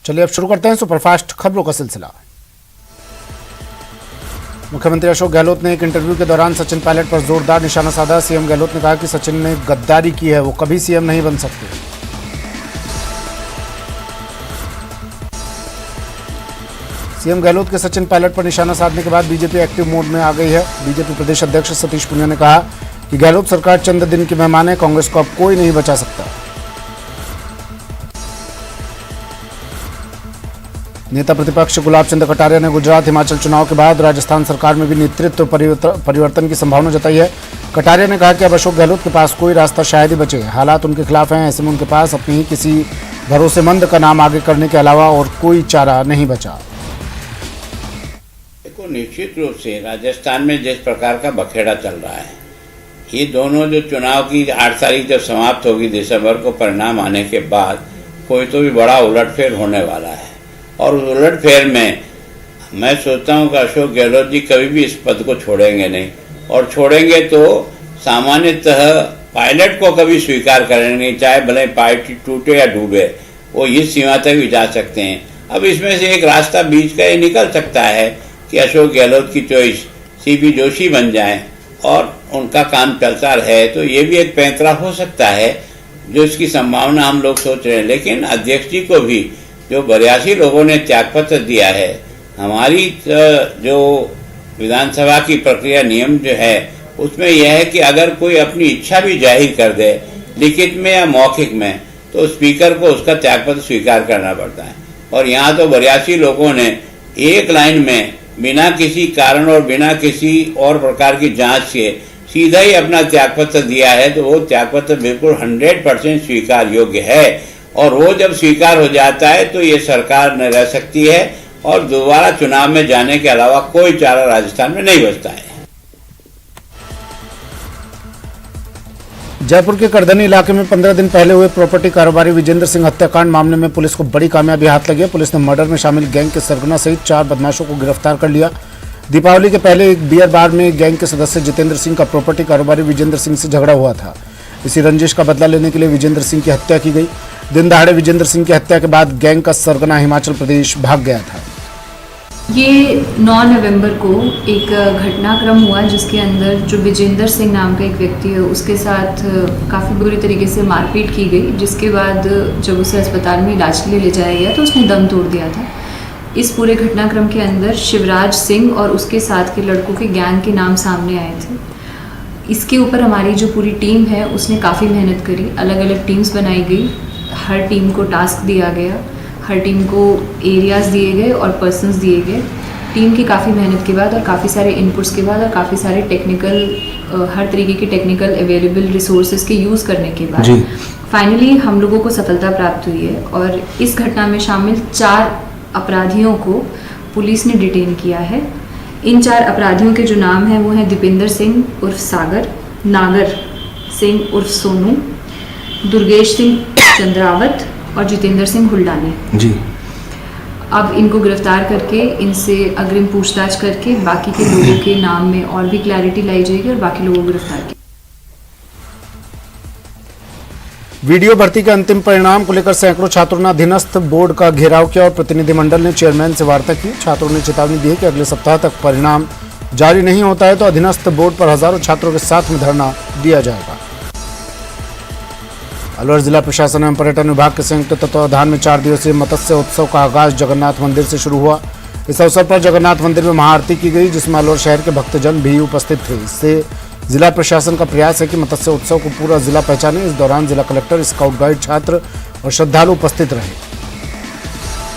चलिए अब शुरू करते हैं सुपरफास्ट खबरों का सिलसिला। मुख्यमंत्री अशोक गहलोत ने एक इंटरव्यू के दौरान सचिन पायलट पर जोरदार निशाना साधा। सीएम गहलोत ने कहा कि सचिन ने गद्दारी की है, वो कभी सीएम नहीं बन सकते। सीएम गहलोत के सचिन पायलट पर निशाना साधने के बाद बीजेपी एक्टिव मोड में आ गई है। बीजेपी प्रदेश अध्यक्ष सतीश पूनिया ने कहा कि गहलोत सरकार चंद दिन की मेहमान है, कांग्रेस को अब कोई नहीं बचा सकता। नेता प्रतिपक्ष गुलाब चंद कटारिया ने गुजरात हिमाचल चुनाव के बाद राजस्थान सरकार में भी नेतृत्व परिवर्तन की संभावना जताई है। कटारिया ने कहा कि अब अशोक गहलोत के पास कोई रास्ता शायद ही बचे। हालात उनके खिलाफ हैं, ऐसे में उनके पास अपनी ही किसी भरोसेमंद का नाम आगे करने के अलावा और कोई चारा नहीं बचा। देखो, निश्चित रूप से राजस्थान में जिस प्रकार का बखेड़ा चल रहा है, ये दोनों जो चुनाव की 8 तारीख जब समाप्त होगी दिसंबर को, परिणाम आने के बाद कोई तो भी बड़ा उलटफेर होने वाला है। और उस उलटफेर में मैं सोचता हूं कि अशोक गहलोत जी कभी भी इस पद को छोड़ेंगे नहीं, और छोड़ेंगे तो सामान्यतः पायलट को कभी स्वीकार करेंगे नहीं, चाहे भले पार्टी टूटे या डूबे, वो इस सीमा तक भी जा सकते हैं। अब इसमें से एक रास्ता बीच का ये निकल सकता है कि अशोक गहलोत की चॉइस सीपी जोशी बन जाए और उनका काम चलता रहे, तो ये भी एक पैंतरा हो सकता है, जो इसकी संभावना हम लोग सोच रहे हैं। लेकिन अध्यक्ष जी को भी जो 82 लोगों ने त्यागपत्र दिया है, हमारी जो विधानसभा की प्रक्रिया नियम जो है उसमें यह है कि अगर कोई अपनी इच्छा भी जाहिर कर दे लिखित में या मौखिक में, तो स्पीकर को उसका त्यागपत्र स्वीकार करना पड़ता है। और यहाँ तो 82 लोगों ने एक लाइन में बिना किसी कारण और बिना किसी और प्रकार की जांच के सीधा ही अपना त्यागपत्र दिया है, तो वो त्यागपत्र बिल्कुल 100% स्वीकार योग्य है। और वो जब स्वीकार हो जाता है तो ये सरकार न रह सकती है और दोबारा चुनाव में जाने के अलावा कोई चारा राजस्थान में नहीं बचता है। जयपुर के करधनी इलाके में 15 दिन पहले हुए प्रॉपर्टी कारोबारी विजेंद्र सिंह हत्याकांड मामले में पुलिस को बड़ी कामयाबी हाथ लगी है। पुलिस ने मर्डर में शामिल गैंग के सरगना सहित 4 बदमाशों को गिरफ्तार कर लिया। दीपावली के पहले एक बियर बार में गैंग के सदस्य जितेंद्र सिंह का प्रॉपर्टी कारोबारी विजेंद्र सिंह से झगड़ा हुआ था। इसी रंजिश का बदला लेने के लिए विजेंद्र सिंह की हत्या की गई। दिन दहाड़े विजेंद्र सिंह की हत्या के बाद गैंग का सरगना हिमाचल प्रदेश भाग गया था। ये 9 नवंबर को एक घटनाक्रम हुआ जिसके अंदर जो विजेंद्र सिंह नाम का एक व्यक्ति है, उसके साथ काफ़ी बुरी तरीके से मारपीट की गई, जिसके बाद जब उसे अस्पताल में इलाज के लिए ले जाया गया तो उसने दम तोड़ दिया था। इस पूरे घटनाक्रम के अंदर शिवराज सिंह और उसके साथ के लड़कों के गैंग के नाम सामने आए थे। इसके ऊपर हमारी जो पूरी टीम है उसने काफ़ी मेहनत करी, अलग अलग टीम्स बनाई गई, हर टीम को टास्क दिया गया, हर टीम को एरियाज़ दिए गए और पर्सन्स दिए गए। टीम की काफ़ी मेहनत के बाद और काफ़ी सारे इनपुट्स के बाद और काफ़ी सारे टेक्निकल हर तरीके की टेक्निकल अवेलेबल रिसोर्सेज के यूज़ करने के बाद फाइनली हम लोगों को सफलता प्राप्त हुई है। और इस घटना में शामिल 4 अपराधियों को पुलिस ने डिटेन किया है। इन 4 अपराधियों के जो नाम हैं वो हैं दीपेंद्र सिंह उर्फ सागर, नागर सिंह उर्फ सोनू, दुर्गेश सिंह चंद्रावत और जितेंद्र सिंह हुल्डानी जी। अब इनको गिरफ्तार करके इनसे अग्रिम पूछताछ करके बाकी के लोगों के नाम में और भी क्लैरिटी लाई जाएगी और बाकी लोगों को गिरफ्तार किया। वीडियो भर्ती के अंतिम परिणाम को लेकर सैकड़ों छात्रों ने अधीनस्थ बोर्ड का घेराव किया और प्रतिनिधिमंडल ने चेयरमैन से वार्ता की। छात्रों ने चेतावनी दी कि अगले सप्ताह तक परिणाम जारी नहीं होता है तो अधीनस्थ बोर्ड पर हजारों छात्रों के साथ में धरना दिया जाएगा। अलवर जिला प्रशासन एवं पर्यटन विभाग के संयुक्त तत्वावधान में 4 दिवसीय मत्स्य उत्सव का आगाज जगन्नाथ मंदिर से शुरू हुआ। इस अवसर पर जगन्नाथ मंदिर में महाआरती की गई, जिसमें अलवर शहर के भक्तजन भी उपस्थित थे। इससे जिला प्रशासन का प्रयास है कि मत्स्य उत्सव को पूरा जिला पहचाने। इस दौरान जिला कलेक्टर, स्काउट गाइड, छात्र और श्रद्धालु उपस्थित रहे।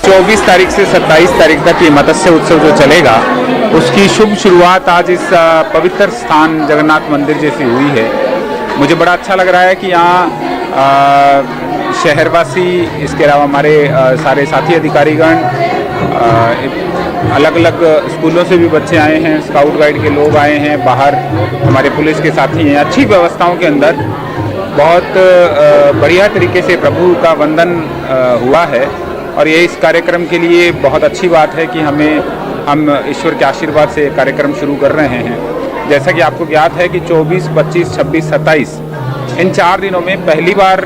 24 तारीख से 27 तारीख तक ये मत्स्य उत्सव जो चलेगा, उसकी शुभ शुरुआत आज इस पवित्र स्थान जगन्नाथ मंदिर जैसी हुई है। मुझे बड़ा अच्छा लग रहा है कि यहाँ शहरवासी, इसके अलावा हमारे सारे साथी अधिकारीगण, अलग अलग स्कूलों से भी बच्चे आए हैं, स्काउट गाइड के लोग आए हैं, बाहर हमारे पुलिस के साथी हैं। अच्छी व्यवस्थाओं के अंदर बहुत बढ़िया तरीके से प्रभु का वंदन हुआ है और ये इस कार्यक्रम के लिए बहुत अच्छी बात है कि हम ईश्वर के आशीर्वाद से कार्यक्रम शुरू कर रहे हैं। जैसा कि आपको ज्ञात है कि 24, 25, 26, 27 इन 4 दिनों में पहली बार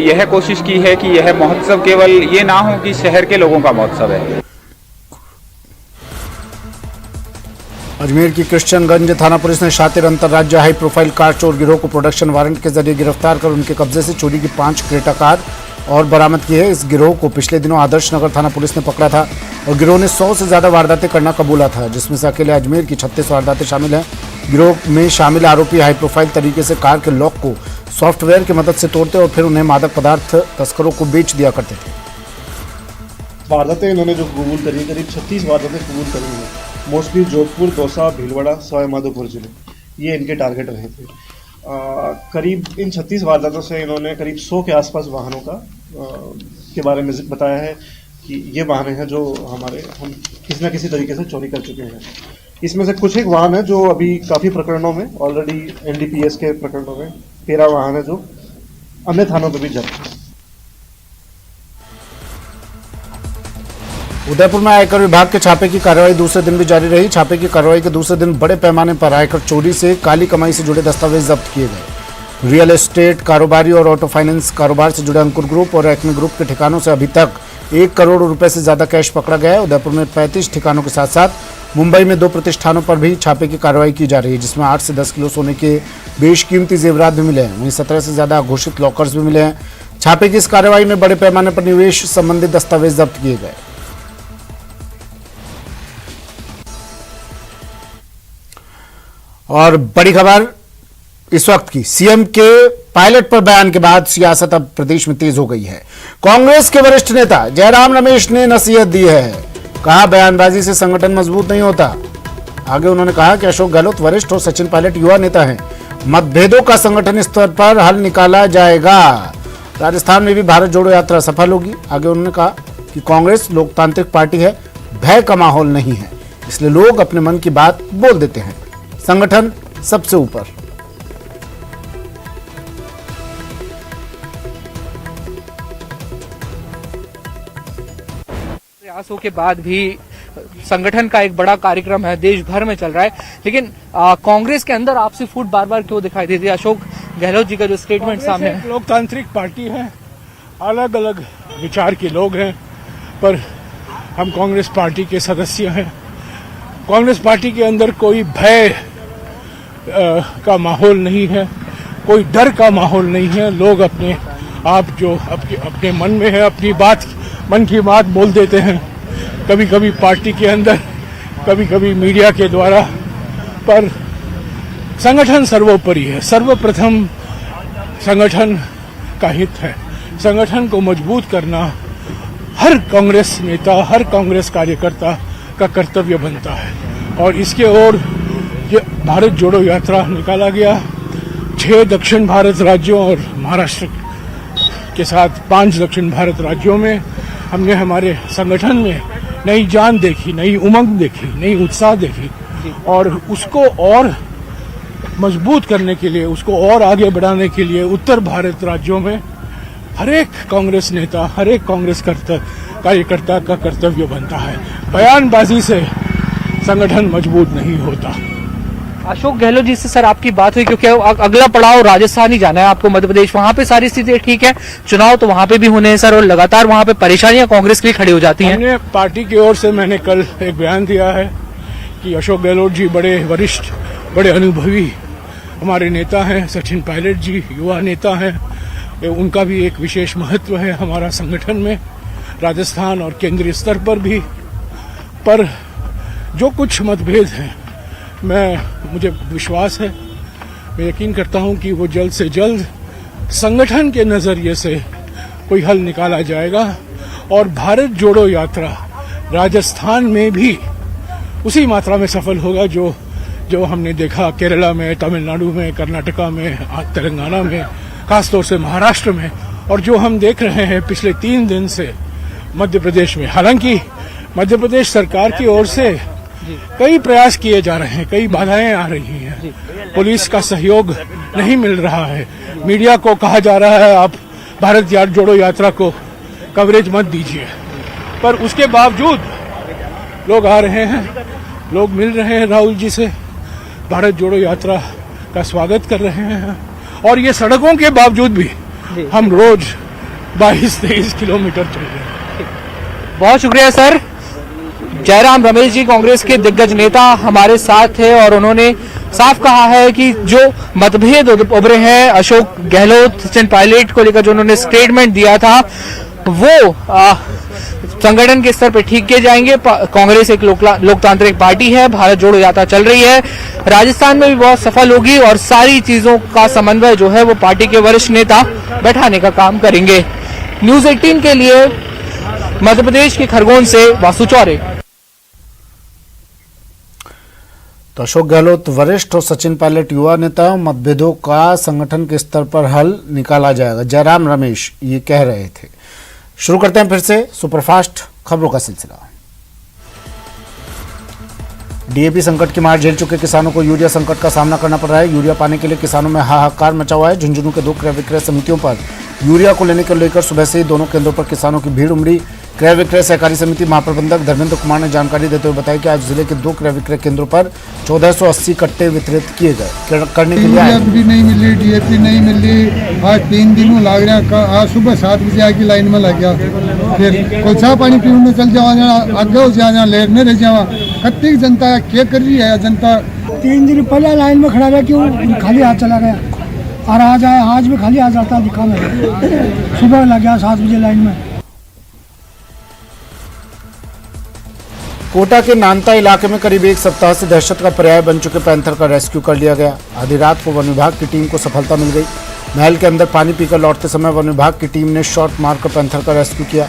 यह कोशिश की है कि यह महोत्सव केवल ये ना हो कि शहर के लोगों का महोत्सव है। अजमेर की क्रिश्चियनगंज थाना पुलिस ने शातिर अंतर्राज्य हाई प्रोफाइल कार चोर गिरोह को प्रोडक्शन वारंट के जरिए गिरफ्तार कर उनके कब्जे से चोरी की 5 क्रेटा कार और बरामद की है। इस गिरोह को पिछले दिनों आदर्श नगर थाना पुलिस ने पकड़ा था और गिरोह ने 100 से ज्यादा वारदातें करना कबूला था, जिसमें से अकेले अजमेर की 36 वारदातें शामिल हैं। गिरोह में शामिल आरोपी हाई प्रोफाइल तरीके से कार के लॉक को सॉफ्टवेयर की मदद से तोड़ते और फिर उन्हें मादक पदार्थ तस्करों को बेच दिया करते थे। वारदातें इन्होंने जो कबूल करी, करीब 36 वारदातें कबूल करी हैं। मोस्टली जोधपुर, दौसा, भीलवाड़ा, सवाई माधोपुर जिले, ये इनके टारगेट रहे थे। करीब इन 36 वारदातों से इन्होंने करीब 100 के आसपास वाहनों का के बारे में बताया है कि ये वाहन हैं जो हम किसी न किसी तरीके से चोरी कर चुके हैं। इसमें से कुछ एक वाहन है जो अभी काफ़ी प्रकरणों में ऑलरेडी NDPS के प्रकरणों में 13 वाहन है जो अन्य थानों पर भी जब्त है। उदयपुर में आयकर विभाग के छापे की कार्रवाई दूसरे दिन भी जारी रही। छापे की कार्रवाई के दूसरे दिन बड़े पैमाने पर आयकर चोरी से काली कमाई से जुड़े दस्तावेज जब्त किए गए। रियल एस्टेट कारोबारी और ऑटो फाइनेंस कारोबार से जुड़े अंकुर ग्रुप और एक्मे ग्रुप के ठिकानों से अभी तक 1 करोड़ रुपए से ज्यादा कैश पकड़ा गया है। उदयपुर में 35 ठिकानों के साथ साथ मुंबई में 2 प्रतिष्ठानों पर भी छापे की कार्रवाई की जा रही है, जिसमें 8 से 10 किलो सोने के बेशकीमती जेवरात भी मिले हैं। वहीं 17 से ज्यादा घोषित लॉकर्स भी मिले हैं। छापे की इस कार्रवाई में बड़े पैमाने पर निवेश संबंधी दस्तावेज जब्त किए गए। और बड़ी खबर इस वक्त की, सीएम के पायलट पर बयान के बाद सियासत अब प्रदेश में तेज हो गई है। कांग्रेस के वरिष्ठ नेता जयराम रमेश ने नसीहत दी है। कहा, बयानबाजी से संगठन मजबूत नहीं होता। आगे उन्होंने कहा कि अशोक गहलोत वरिष्ठ और सचिन पायलट युवा नेता हैं। मतभेदों का संगठन स्तर पर हल निकाला जाएगा। राजस्थान में भी भारत जोड़ो यात्रा सफल होगी। आगे उन्होंने कहा कि कांग्रेस लोकतांत्रिक पार्टी है, भय का माहौल नहीं है, इसलिए लोग अपने मन की बात बोल देते हैं। संगठन सबसे ऊपर। प्रयासों के बाद भी संगठन का एक बड़ा कार्यक्रम है, देश भर में चल रहा है, लेकिन कांग्रेस के अंदर आपसी फूट बार बार क्यों दिखाई देती है? अशोक गहलोत जी का जो स्टेटमेंट सामने है, लोकतांत्रिक पार्टी है, अलग अलग विचार के लोग हैं, पर हम कांग्रेस पार्टी के सदस्य हैं। कांग्रेस पार्टी के अंदर कोई भय का माहौल नहीं है, कोई डर का माहौल नहीं है। लोग अपने आप जो अपने मन में है, अपनी बात, मन की बात बोल देते हैं, कभी कभी पार्टी के अंदर, कभी कभी मीडिया के द्वारा, पर संगठन सर्वोपरि है। सर्वप्रथम संगठन का हित है। संगठन को मजबूत करना हर कांग्रेस नेता, हर कांग्रेस कार्यकर्ता का कर्तव्य बनता है और इसके ओर ये भारत जोड़ो यात्रा निकाला गया। 6 दक्षिण भारत राज्यों और महाराष्ट्र के साथ 5 दक्षिण भारत राज्यों में हमने हमारे संगठन में नई जान देखी, नई उमंग देखी, नई उत्साह देखी और उसको और मजबूत करने के लिए, उसको और आगे बढ़ाने के लिए उत्तर भारत राज्यों में हर एक कांग्रेस नेता, हर एक कांग्रेस कार्यकर्ता का कर्तव्य बनता है। बयानबाजी से संगठन मजबूत नहीं होता। अशोक गहलोत जी से सर आपकी बात हुई, क्योंकि अगला पड़ाव राजस्थान ही जाना है आपको, मध्य प्रदेश, वहां पे सारी स्थिति ठीक है, चुनाव तो वहां पे भी होने हैं सर, और लगातार वहां पे परेशानियां कांग्रेस के लिए खड़ी हो जाती हैं। हमने पार्टी की ओर से, मैंने कल एक बयान दिया है कि अशोक गहलोत जी बड़े वरिष्ठ, बड़े अनुभवी हमारे नेता हैं। सचिन पायलट जी युवा नेता हैं, उनका भी एक विशेष महत्व है हमारा संगठन में, राजस्थान और केंद्रीय स्तर पर भी। पर जो कुछ मतभेद हैं, मुझे विश्वास है, मैं यकीन करता हूं कि वो जल्द से जल्द संगठन के नजरिए से कोई हल निकाला जाएगा और भारत जोड़ो यात्रा राजस्थान में भी उसी मात्रा में सफल होगा जो हमने देखा केरला में, तमिलनाडु में, कर्नाटका में, तेलंगाना में, खासतौर से महाराष्ट्र में, और जो हम देख रहे हैं पिछले 3 दिन से मध्य प्रदेश में। हालांकि मध्य प्रदेश सरकार की ओर से कई प्रयास किए जा रहे हैं, कई बाधाएं आ रही हैं, पुलिस का सहयोग नहीं मिल रहा है, मीडिया को कहा जा रहा है आप भारत जोड़ो यात्रा को कवरेज मत दीजिए, पर उसके बावजूद लोग आ रहे हैं, लोग मिल रहे हैं राहुल जी से, भारत जोड़ो यात्रा का स्वागत कर रहे हैं। और ये सड़कों के बावजूद भी हम रोज 22-23 किलोमीटर चल रहे हैं। बहुत शुक्रिया सर। जयराम रमेश जी कांग्रेस के दिग्गज नेता हमारे साथ थे और उन्होंने साफ कहा है कि जो मतभेद उभरे हैं अशोक गहलोत सचिन पायलट को लेकर जो उन्होंने स्टेटमेंट दिया था वो संगठन के स्तर पर ठीक किए जाएंगे। कांग्रेस एक लोकतांत्रिक पार्टी है, भारत जोड़ो यात्रा चल रही है, राजस्थान में भी बहुत सफल होगी और सारी चीजों का समन्वय जो है वो पार्टी के वरिष्ठ नेता बैठाने का काम करेंगे। न्यूज 18 के लिए मध्य प्रदेश के खरगोन से वासु चौरे। तो अशोक गहलोत वरिष्ठ और सचिन पायलट युवा नेता, मतभेदों का संगठन के स्तर पर हल निकाला जाएगा, जयराम रमेश ये कह रहे थे। शुरू करते हैं फिर से सुपरफास्ट खबरों का सिलसिला। डीएपी संकट की मार झेल चुके किसानों को यूरिया संकट का सामना करना पड़ रहा है। यूरिया पाने के लिए किसानों में हाहाकार मचा हुआ है। झुंझुनू के 2 क्रय विक्रय समितियों पर यूरिया को लेने को लेकर सुबह से ही दोनों केंद्रों पर किसानों की भीड़ उमड़ी। क्रय विक्रय सहकारी समिति महाप्रबंधक धर्मेंद्र कुमार ने जानकारी देते हुए बताया कि आज जिले के 2 क्रय विक्रय केंद्रों पर 1480 कट्टे वितरित किए गए। करने के लिए भी नहीं मिली, डीएपी नहीं मिली। आज 3 दिनों लग रहा। आज सुबह 7 बजे आके लाइन में लग गया, फिर कोई चाह पानी पीने चल जावा, आगे हो जाना लेट नहीं रह जावा। कत्ती जनता क्या कर रही है जनता। 3 दिन पहले लाइन में खड़ा रहा, क्यों खाली हाथ चला गया और आज भी खाली हाथ जाता दिखा में। सुबह लग गया 7 बजे लाइन में। कोटा के नानता इलाके में करीब 1 सप्ताह से दहशत का पर्याय बन चुके पैंथर का रेस्क्यू कर लिया गया। आधी रात को वन विभाग की टीम को सफलता मिल गई। महल के अंदर पानी पीकर लौटते समय वन विभाग की टीम ने शॉट मारकर पैंथर का रेस्क्यू किया।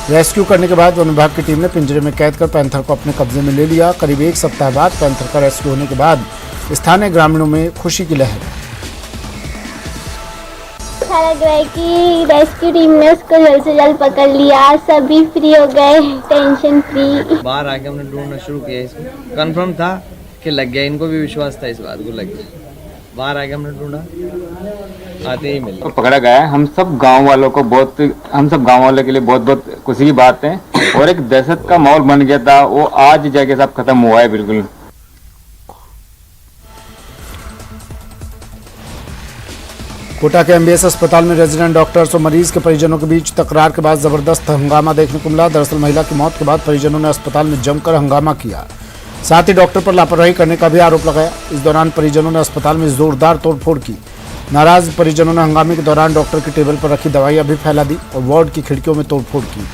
रेस्क्यू करने के बाद वन विभाग की टीम ने पिंजरे में कैद कर पैंथर को अपने कब्जे में ले लिया। करीब 1 सप्ताह बाद पैंथर का रेस्क्यू होने के बाद स्थानीय ग्रामीणों में खुशी की लहर है। अच्छा लग रहा है कि रेस्क्यू टीम ने उसको जल्द से जल्द पकड़ लिया, सभी फ्री हो गए, टेंशन फ्री। बाहर आके हमने ढूंढना शुरू किया। इसको कंफर्म था कि लग गया, इनको भी विश्वास था इस बात को लग गया। बाहर आके हमने ढूंढा, आते ही मिला, पकड़ा गया है। हम सब गांव वालों के लिए बहुत बहुत खुशी की बात है। और एक दहशत का माहौल बन गया था, वो आज जाके सब खत्म हुआ है बिल्कुल। कोटा के एमबीएस अस्पताल में रेजिडेंट डॉक्टर्स और मरीज के परिजनों के बीच तकरार के बाद जबरदस्त हंगामा देखने को मिला। दरअसल महिला की मौत के बाद परिजनों ने अस्पताल में जमकर हंगामा किया, साथ ही डॉक्टर पर लापरवाही करने का भी आरोप लगाया। इस दौरान परिजनों ने अस्पताल में जोरदार तोड़फोड़ की। नाराज परिजनों ने हंगामे के दौरान डॉक्टर की टेबल पर रखी दवाइयां भी फैला दी और वार्ड की खिड़कियों में तोड़फोड़ की।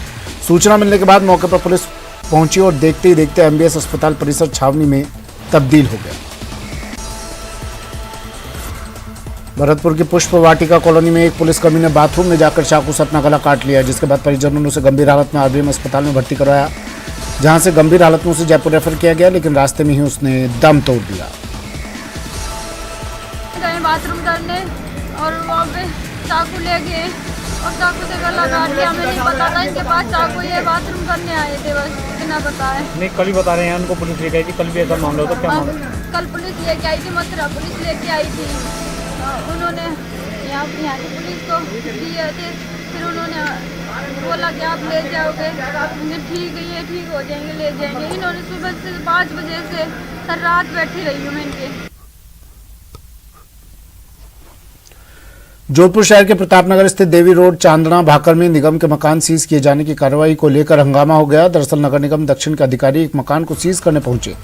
सूचना मिलने के बाद मौके पर पुलिस पहुंची और देखते ही देखते एमबीएस अस्पताल परिसर छावनी में तब्दील हो गया। भरतपुर की पुष्प वाटिका कॉलोनी में एक पुलिसकर्मी ने बाथरूम में जाकर चाकू से अपना गला काट लिया, जिसके बाद परिजनों ने उसे गंभीर हालत में आरबीएम अस्पताल में भर्ती करवाया, जहां से गंभीर हालत में उसे जयपुर रेफर किया गया, लेकिन रास्ते में ही उसने दम तोड़ दिया। गए बाथरूम करने और वहाँ पे चाकू ले गए और चाकू से गला काट दिया। हमें नहीं पता था इनके पास चाकू, ये बाथरूम करने आए थे, बस इतना पता है। नहीं, कल ही बता रहे हैं उनको पुलिस लेके आई थी, कल भी ऐसा मामला होता क्या मामला? कल पुलिस लेके आई थी, मथुरा पुलिस लेके आई थी। उन्होंने यहाँ की पुलिस को दिए थे, फिर उन्होंने बोला कि आप ले जाओगे। ठीक है, ये ठीक हो जाएंगे, ले जाएंगे। इन्होंने सुबह से 5 बजे से सर रात बैठी रही हूँ मैं इनके। जोधपुर शहर के प्रतापनगर स्थित देवी रोड चांदना भाकर में निगम के मकान सीज किए जाने की कार्रवाई को लेकर हंगामा हो गया। दरअसल नगर निगम दक्षिण के अधिकारी एक मकान को सीज करने पहुंचे।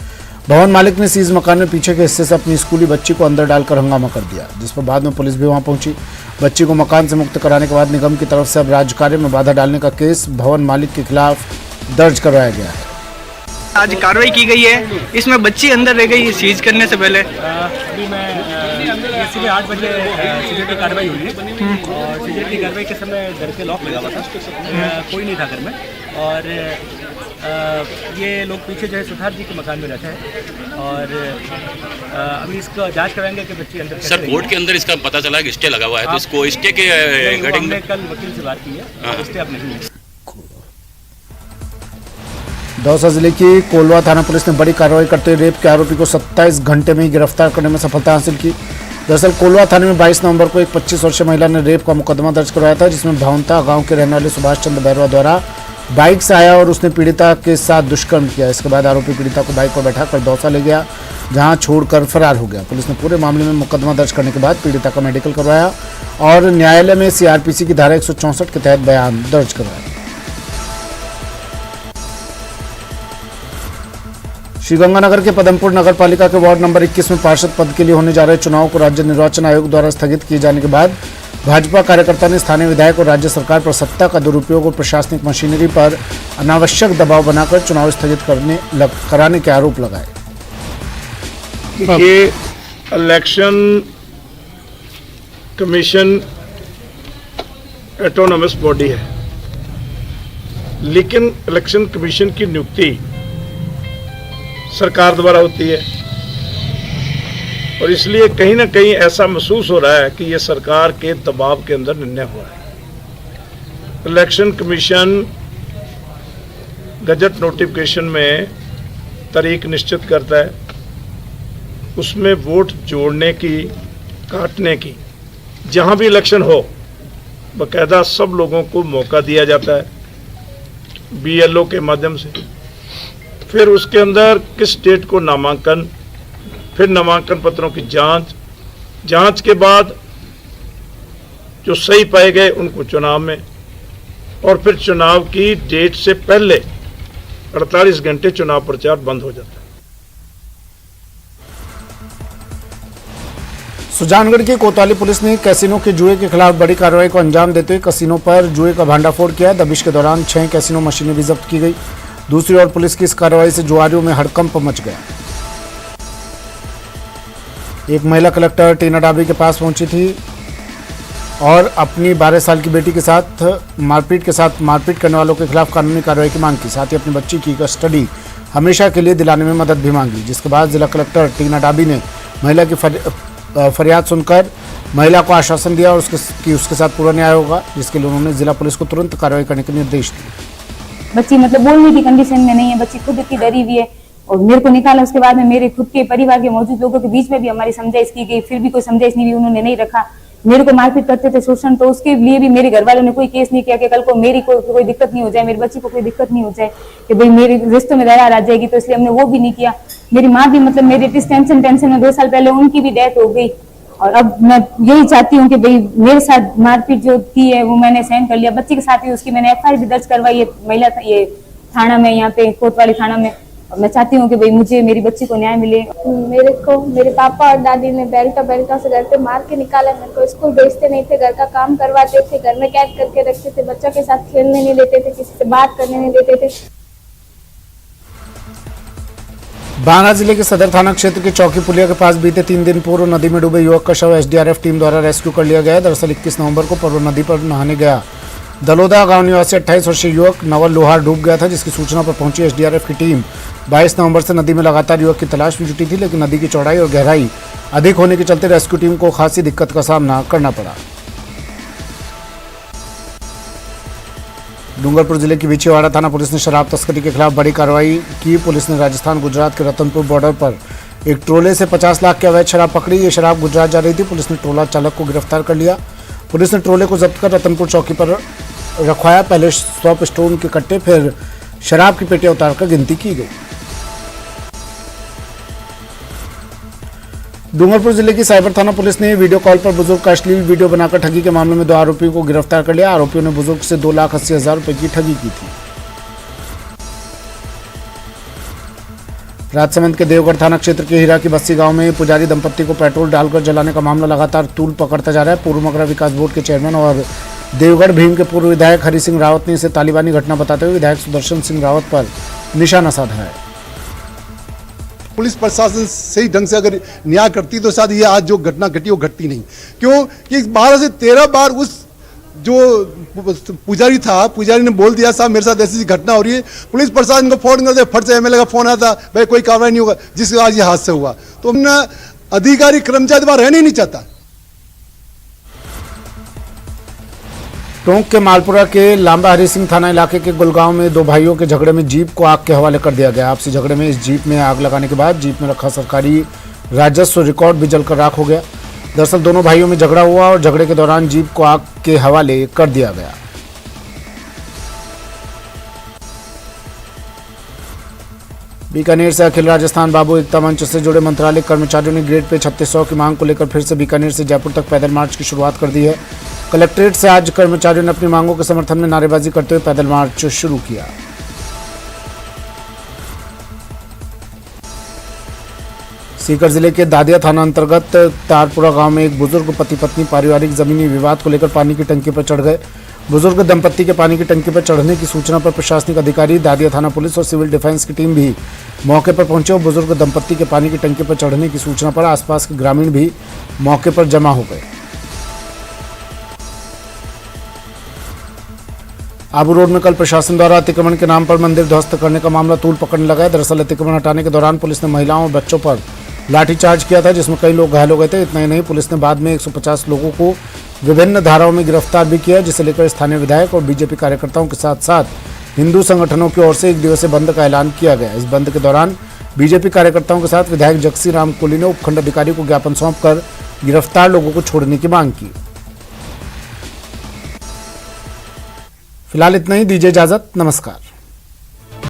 भवन मालिक ने सीज मकान में पीछे के हिस्से से अपनी स्कूली बच्ची को अंदर डालकर हंगामा कर दिया, जिस पर बाद में पुलिस भी वहां पहुंची। बच्ची को मकान से मुक्त कराने के बाद निगम की तरफ से अब राजकार्य में बाधा डालने का केस भवन मालिक के खिलाफ दर्ज करवाया गया है। आज कार्रवाई की गई है, इसमें बच्ची अंदर रह गई सीज करने से पहले। अभी मैं सुबह 8 बजे सीजर की कार्रवाई हुई है और सीजर की कार्रवाई के समय घर के लॉक लगा हुआ था, कोई नहीं था घर में। और ये लोग पीछे जो है सुधार जी के मकान में रहते हैं और अभी इसका जांच कराएंगे कि बच्ची अंदर। सर, कोर्ट के अंदर इसका पता चला कि स्टे लगा हुआ है, तो इसको स्टे के रिगार्डिंग हमने कल वकील से बात की है, स्टे अब नहीं है। दौसा जिले की कोलवा थाना पुलिस ने बड़ी कार्रवाई करते हुए रेप के आरोपी को 27 घंटे में ही गिरफ्तार करने में सफलता हासिल की। दरअसल कोलवा थाने में 22 नवंबर को एक 25 वर्षीय महिला ने रेप का मुकदमा दर्ज करवाया था, जिसमें भावंता गांव के रहने वाले सुभाष चंद्र बैरवा द्वारा बाइक से आया और उसने पीड़िता के साथ दुष्कर्म किया। इसके बाद आरोपी पीड़िता को बाइक पर बैठाकर दौसा ले गया, जहां छोड़कर फरार हो गया। पुलिस ने पूरे मामले में मुकदमा दर्ज करने के बाद पीड़िता का मेडिकल करवाया और न्यायालय में सीआरपीसी की धारा 164 के तहत बयान दर्ज करवाया। श्रीगंगानगर के पदमपुर नगर पालिका के वार्ड नंबर 21 में पार्षद पद के लिए होने जा रहे चुनाव को राज्य निर्वाचन आयोग द्वारा स्थगित किए जाने के बाद भाजपा कार्यकर्ता ने स्थानीय विधायक और राज्य सरकार पर सत्ता का दुरुपयोग और प्रशासनिक मशीनरी पर अनावश्यक दबाव बनाकर चुनाव स्थगित कराने के आरोप लगाए। देखिए, इलेक्शन कमीशन ऑटोनमस बॉडी है, लेकिन इलेक्शन कमीशन की नियुक्ति सरकार द्वारा होती है और इसलिए कहीं ना कहीं ऐसा महसूस हो रहा है कि ये सरकार के दबाव के अंदर निर्णय हुआ है। इलेक्शन कमीशन गजट नोटिफिकेशन में तारीख निश्चित करता है, उसमें वोट जोड़ने की, काटने की, जहां भी इलेक्शन हो बाकायदा सब लोगों को मौका दिया जाता है BLO के माध्यम से। फिर उसके अंदर किस डेट को नामांकन, फिर नामांकन पत्रों की जांच के बाद जो सही पाए गए उनको चुनाव में, और फिर चुनाव की डेट से पहले 48 घंटे चुनाव प्रचार बंद हो जाता है। सुजानगढ़ की कोतवाली पुलिस ने कैसीनो के जुए के खिलाफ बड़ी कार्रवाई को अंजाम देते हुए कैसीनो पर जुए का भांडाफोड़ किया। दबिश के दौरान 6 कैसीनो मशीनें भी जब्त की गई। दूसरी ओर पुलिस की इस कार्रवाई से जुआरियों में हड़कंप मच गया। एक महिला कलेक्टर टीना डाबी के पास पहुंची थी और अपनी 12 साल की बेटी के साथ मारपीट करने वालों के खिलाफ कानूनी कार्रवाई की मांग की। साथ ही अपनी बच्ची की कस्टडी हमेशा के लिए दिलाने में मदद भी मांगी, जिसके बाद जिला कलेक्टर टीना डाबी ने महिला की फरियाद सुनकर महिला को आश्वासन दिया और उसके साथ पूरा न्याय होगा, जिसके लिए उन्होंने जिला पुलिस को तुरंत कार्रवाई करने के निर्देश दिए। बच्ची मतलब बोलने की कंडीशन में नहीं है, बच्ची खुद इतनी डरी हुई है और मेरे को निकाला। उसके बाद में मेरे खुद के परिवार के मौजूद लोगों के बीच में भी हमारी समझाइश की गई, फिर भी कोई समझाइश नहीं हुई, उन्होंने नहीं रखा। मेरे को मारपीट करते थे, शोषण, तो उसके लिए भी मेरे घर वालों ने कोई केस नहीं किया कि कल को मेरी कोई दिक्कत नहीं हो जाए, मेरी बच्ची को कोई दिक्कत नहीं हो जाए कि भाई मेरे रिश्तों में दरार आ जाएगी, तो इसलिए हमने वो भी नहीं किया। मेरी माँ भी मतलब मेरे टेंशन में 2 साल पहले उनकी भी डेथ हो गई और अब मैं यही चाहती हूँ कि भाई मेरे साथ मारपीट जो की है वो मैंने सहन कर लिया। बच्ची के साथ ही उसकी मैंने FIR भी दर्ज करवाई है महिला ये थाना में, यहाँ पे कोतवाली थाना में। और मैं चाहती हूँ कि भाई मुझे मेरी बच्ची को न्याय मिले। मेरे को मेरे पापा और दादी ने बेल्टा से घर पे मार के निकाला। मेरे को स्कूल भेजते नहीं थे, घर का काम करवाते थे, घर में कैद करके रखते थे, बच्चों के साथ खेलने नहीं देते थे, किसी से बात करने नहीं देते थे। बांदा जिले के सदर थाना क्षेत्र के चौकी पुलिया के पास बीते 3 दिन पूर्व नदी में डूबे युवक का शव SDRF टीम द्वारा रेस्क्यू कर लिया गया। दरअसल 21 नवंबर को पर्व नदी पर नहाने गया दलोदा गांव निवासी 28 वर्षीय युवक नवल लोहार डूब गया था, जिसकी सूचना पर पहुंची SDRF की टीम 22 नवंबर से नदी में लगातार युवक की तलाश में जुटी थी, लेकिन नदी की चौड़ाई और गहराई अधिक होने के चलते रेस्क्यू टीम को खासी दिक्कत का सामना करना पड़ा। डूंगरपुर जिले की बिछीवाड़ा थाना पुलिस ने शराब तस्करी के खिलाफ बड़ी कार्रवाई की। पुलिस ने राजस्थान गुजरात के रतनपुर बॉर्डर पर एक ट्रोले से 50 लाख की अवैध शराब पकड़ी। ये शराब गुजरात जा रही थी। पुलिस ने ट्रोला चालक को गिरफ्तार कर लिया। पुलिस ने ट्रोले को जब्त कर रतनपुर चौकी पर रखवाया। पहले 100 पिस्टोल के कट्टे, फिर शराब की पेटियां उतारकर गिनती की गई। डूंगरपुर जिले की साइबर थाना पुलिस ने वीडियो कॉल पर बुजुर्ग का अश्लील वीडियो बनाकर ठगी के मामले में 2 आरोपियों को गिरफ्तार कर लिया। आरोपियों ने बुजुर्ग से 2,80,000 रुपए की ठगी की थी। राजसमंद के देवगढ़ थाना क्षेत्र के हीरा की बस्ती गांव में पुजारी दंपत्ति को पेट्रोल डालकर जलाने का मामला लगातार तूल पकड़ता जा रहा है। पूर्व मगरा विकास बोर्ड के चेयरमैन और देवगढ़ भीम के पूर्व विधायक हरि सिंह रावत ने इसे तालिबानी घटना बताते हुए विधायक सुदर्शन सिंह रावत पर निशाना साधा है। पुलिस प्रशासन सही ढंग से अगर न्याय करती तो शायद ये आज जो घटना घटी वो घटती नहीं। क्यों कि 12 से 13 बार उस जो पुजारी था, पुजारी ने बोल दिया साहब मेरे साथ ऐसी घटना हो रही है। पुलिस प्रशासन को फोन करते, फट से MLA का फोन आया था, भाई कोई कार्रवाई नहीं होगा, जिससे आज ये हादसा हुआ। तो अधिकारी कर्मचारी वहां रहना ही नहीं चाहता। टोंक के मालपुरा के लांबा हरि सिंह थाना इलाके के गुलगांव में 2 भाइयों के झगड़े में जीप को आग के हवाले कर दिया गया। आपसी झगड़े में इस जीप में आग लगाने के बाद जीप में रखा सरकारी राजस्व रिकॉर्ड भी जलकर राख हो गया। दरअसल दोनों भाइयों में झगड़ा हुआ और झगड़े के दौरान जीप को आग के हवाले कर दिया गया। बीकानेर से अखिल राजस्थान बाबू एकता मंच से जुड़े मंत्रालय कर्मचारियों ने ग्रेड पे 3600 की मांग को लेकर फिर से बीकानेर से जयपुर तक पैदल मार्च की शुरुआत कर दी है। कलेक्ट्रेट से आज कर्मचारियों ने अपनी मांगों के समर्थन में नारेबाजी करते हुए पैदल मार्च शुरू किया। सीकर जिले के दादिया थाना अंतर्गत तारपुरा गांव में एक बुजुर्ग पति पत्नी पारिवारिक जमीनी विवाद को लेकर पानी की टंकी पर चढ़ गए। बुजुर्ग दंपत्ति के पानी की टंकी पर चढ़ने की सूचना पर प्रशासनिक अधिकारी, दादिया थाना पुलिस और सिविल डिफेंस की टीम भी मौके पर पहुंचे और बुजुर्ग दंपत्ति के पानी की टंकी पर चढ़ने की सूचना पर आसपास के ग्रामीण भी मौके पर जमा हो गए। आबू रोड में कल प्रशासन द्वारा अतिक्रमण के नाम पर मंदिर ध्वस्त करने का मामला तूल पकड़ने लगा है। दरअसल अतिक्रमण हटाने के दौरान पुलिस ने महिलाओं और बच्चों पर लाठीचार्ज किया था, जिसमें कई लोग घायल हो गए थे। इतना ही नहीं, पुलिस ने बाद में 150 लोगों को विभिन्न धाराओं में गिरफ्तार भी किया, जिसे लेकर स्थानीय विधायक और बीजेपी कार्यकर्ताओं के साथ साथ हिंदू संगठनों की ओर से एक दिवसीय बंद का ऐलान किया गया। इस बंद के दौरान बीजेपी कार्यकर्ताओं के साथ विधायक जगसी राम कोहली ने उपखंड अधिकारी को ज्ञापन सौंपकर गिरफ्तार लोगों को छोड़ने की मांग की। फिलहाल इतना ही, दीजिए इजाजत, नमस्कार।